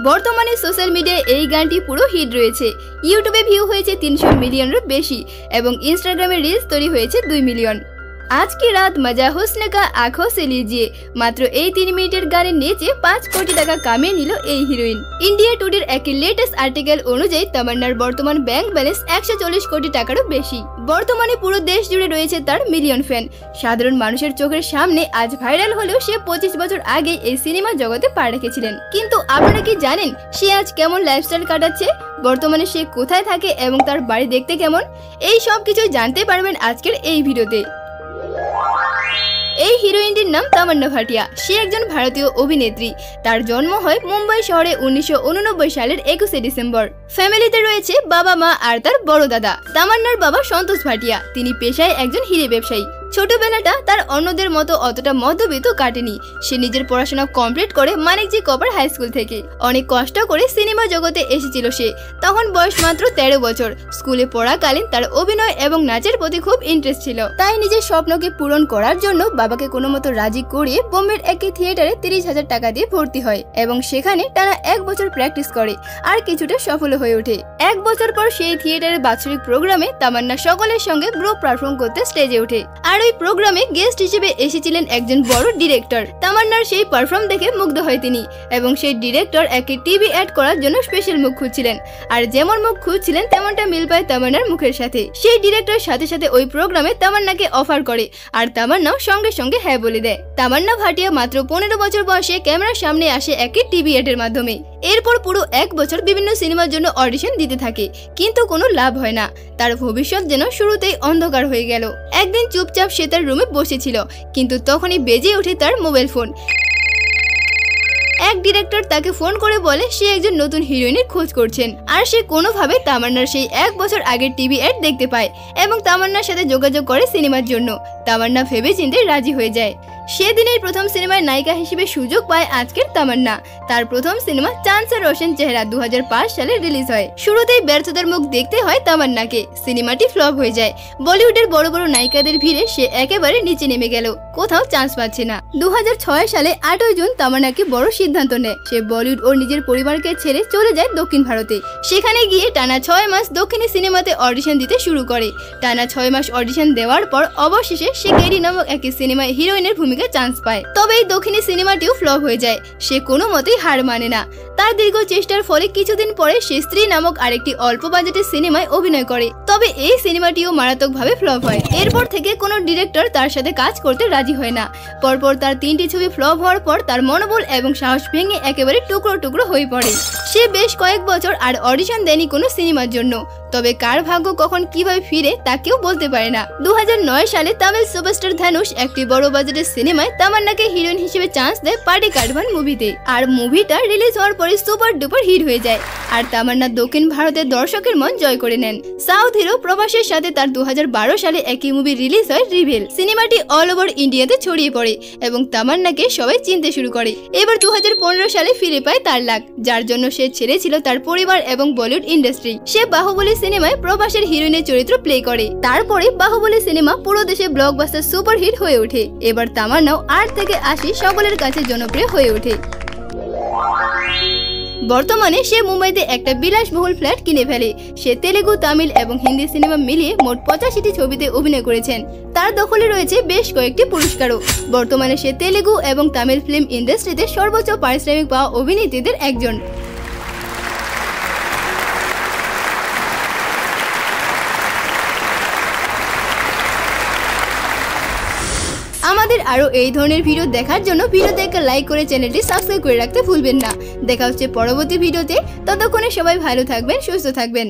বর্তমানে সোশ্যাল মিডিয়ায় এই গানটি পুরো হিট রয়েছে। ইউটিউবে ভিউ হয়েছে 300 মিলিয়নেরও বেশি এবং ইনস্টাগ্রামে রিলস তৈরি হয়েছে 2 মিলিয়ন। आज की रात मजा हुस्न का आँखों से लीजिए मात्र এই 3 মিনিটের গানে নেচে 5 কোটি টাকা কামিয়ে নিল এই হিরোইন। ইন্ডিয়া টুডের এক লেটেস্ট আর্টিকেল অনুযায়ী তামান্নার বর্তমান ব্যাংক ব্যালেন্স 140 কোটি টাকারও বেশি। বর্তমানে পুরো দেশ জুড়ে রয়েছে তার মিলিয়ন ফ্যান। সাধারণ মানুষের চোখের সামনে আজ ভাইরাল হলেও সে 25 বছর আগে এই সিনেমা জগতে পা রেখেছিলেন। কিন্তু আপনারা কি জানেন সে আজ কেমন লাইফস্টাইল কাটাচ্ছে, বর্তমানে সে কোথায় থাকে এবং তার বাড়ি দেখতে কেমন? এই সব কিছু জানতে পারবেন আজকের এই ভিডিওতে। এই হিরোইনটির নাম তামান্না ভাটিয়া। সে একজন ভারতীয় অভিনেত্রী। তার জন্ম হয় মুম্বাই শহরে 1989 সালের 21 ডিসেম্বর। ফ্যামিলিতে রয়েছে বাবা মা আর তার বড় দাদা। তামান্নার বাবা সন্তোষ ভাটিয়া, তিনি পেশায় একজন হিরে ব্যবসায়ী। ছোটবেলাটা তার অন্যদের মতো অতটা মধ্যবিত্ত কাটেনি। সে নিজের পড়াশোনা কমপ্লিট করে মানিকজি কপার হাই স্কুল থেকে। অনেক কষ্ট করে সিনেমা জগতে এসেছিল সে। তখন বয়স মাত্র 13 বছর। স্কুলে পড়াকালীন তার অভিনয় এবং নাচের প্রতি খুব ইন্টারেস্ট ছিল। তাই নিজের স্বপ্নকে পূরণ করার জন্য বাবাকে কোনো মতো রাজি করিয়ে বোম্বের একটি থিয়েটারে 30,000 টাকা দিয়ে ভর্তি হয় এবং সেখানে টানা 1 বছর প্র্যাকটিস করে আর কিছুটা সফল হয়ে ওঠে। 1 বছর পর সেই থিয়েটারের বাৎসরিক প্রোগ্রামে তামান্না সকলের সঙ্গে গ্রুপ পারফর্ম করতে স্টেজে ওঠে। আর ওই প্রোগ্রামে গেস্ট হিসেবে এসেছিলেন একজন বড় ডিরেক্টর। তামান্নার সেই পারফর্ম দেখে মুগ্ধ হয় তিনি এবং সেই ডিরেক্টর একটি টিভি অ্যাড করার জন্য স্পেশাল মুখ খুঁজছিলেন। আর যেমন মুখ খুঁজছিলেন তেমনটা মিল পায় তামান্নার মুখের সাথে। সেই ডিরেক্টর সাথে সাথে ওই প্রোগ্রামে তামান্নাকে অফার করে আর তামান্নাও সঙ্গে সঙ্গে হ্যাঁ বলে দেয়। তামান্না ভাটিয়া মাত্র 15 বছর বয়সে ক্যামেরার সামনে আসে একটি টিভি অ্যাডের মাধ্যমে। এরপর পুরো 1 বছর বিভিন্ন সিনেমার জন্য অডিশন দিতে থাকে, কিন্তু কোনো লাভ হয় না। তার ভবিষ্যৎ যেন শুরুতেই অন্ধকার হয়ে গেল। একদিন চুপচাপ সে তার রুমে বসেছিল, কিন্তু তখনই বেজে ওঠে তার মোবাইল ফোন। এক ডিরেক্টর তাকে ফোন করে বলে সে একজন নতুন হিরোইনের খোঁজ করছেন আর সে কোনোভাবে তামান্নার সেই 1 বছর আগের টিভি অ্যাড দেখতে পায় এবং তামান্নার সাথে যোগাযোগ করে সিনেমার জন্য। তামান্না ভেবেচিন্তে রাজি হয়ে যায়। সেদিনের প্রথম সিনেমায় নায়িকা হিসেবে সুযোগ পায় আজকের তামান্না। তার প্রথম সিনেমা চাঁদ সে রোশন চেহারা 2005 সালে রিলিজ হয়। শুরুতেই ব্যর্থতার মুখ দেখতে হয় তামান্নাকে। সিনেমাটি ফ্লপ হয়ে যায়। বলিউডের বড় বড় নায়িকাদের ভিড়ে সে একেবারে নিচে নেমে গেল, কোথাও চান্স পাচ্ছে না। 2006 সালে 8 জুন তামান্নাকে বড় সিদ্ধান্ত নেয়। সে বলিউড ও নিজের পরিবারকে ছেড়ে চলে যায় দক্ষিণ ভারতে। সেখানে গিয়ে টানা 6 মাস দক্ষিণী সিনেমাতে অডিশন দিতে শুরু করে। টানা 6 মাস অডিশন দেওয়ার পর অবশেষে সে কেডি নামক একটি সিনেমায় হিরোইনের ভূমিকা চান্স পায়। তবে এই দক্ষিণী সিনেমাটিও ফ্লপ হয়ে যায়। সে কোনো মতেই হার মানে না। তার দীর্ঘ চেষ্টার ফলে কিছুদিন পরে সে স্ত্রী নামক আরেকটি অল্প বাজেটের সিনেমায় অভিনয় করে। তবে এই সিনেমাটিও মারাত্মকভাবে ফ্লপ হয়। এরপর থেকে কোনো ডিরেক্টর তার সাথে কাজ করতে রাজি হয় না। পরপর তার 3টি ছবি ফ্লপ হওয়ার পর তার মনোবল এবং সাহস ভেঙে একেবারে টুকরো টুকরো হয়ে পড়ে। সে বেশ কয়েক বছর আর অডিশন দেয়নি কোনো সিনেমার জন্য। তবে কার ভাগ্য কখন কিভাবে ফিরে তা কেউ বলতে পারে না। 2009 সালে তামিল সুপারস্টার ধানুষ একটি বড় বাজেটের সিনেমায় তামান্নাকে হিরোইন হিসেবে চান্স দেয় পার্টি কারভান মুভিতে। আর মুভিটা রিলিজ হওয়ার পরে সুপার ডুপার হিট হয়ে যায় আর তামান্না দক্ষিণ ভারতের দর্শকের মন জয় করে নেন। সাউথ হিরো প্রবাসের সাথে তার 2012 সালে একই মুভি রিলিজ হয় রিভেল। সিনেমাটি অল ওভার ইন্ডিয়াতে ছড়িয়ে পড়ে এবং তামান্নাকে সবাই চিনতে শুরু করে। এবার 2015 সালে ফিরে পায় তার লাক, যার জন্য সে ছেড়েছিল তার পরিবার এবং বলিউড ইন্ডাস্ট্রি। সে বাহুবলী সিনেমায় প্রবাসের হিরোইনের চরিত্র প্লে করে। তারপরে বাহুবলী সিনেমা পুরো দেশে ব্লকবাস্টার সুপার হিট হয়ে ওঠে। এবার তামান্নাও 8 থেকে 80 সকলের কাছে জনপ্রিয় হয়ে ওঠে। বর্তমানে সে মুম্বাইতে একটা বিলাসবহুল ফ্ল্যাট কিনে ফেলে। সে তেলেগু, তামিল এবং হিন্দি সিনেমা মিলিয়ে মোট 85টি ছবিতে অভিনয় করেছেন। তার দখলে রয়েছে বেশ কয়েকটি পুরস্কারও। বর্তমানে সে তেলেগু এবং তামিল ফিল্ম ইন্ডাস্ট্রিতে সর্বোচ্চ পারিশ্রমিক পাওয়া অভিনেত্রীদের একজন। আমাদের আরো এই ধরনের ভিডিও দেখার জন্য ভিডিওতে একটা লাইক করে চ্যানেলটি সাবস্ক্রাইব করে রাখতে ভুলবেন না। দেখা হচ্ছে পরবর্তী ভিডিওতে। ততক্ষণে সবাই ভালো থাকবেন, সুস্থ থাকবেন।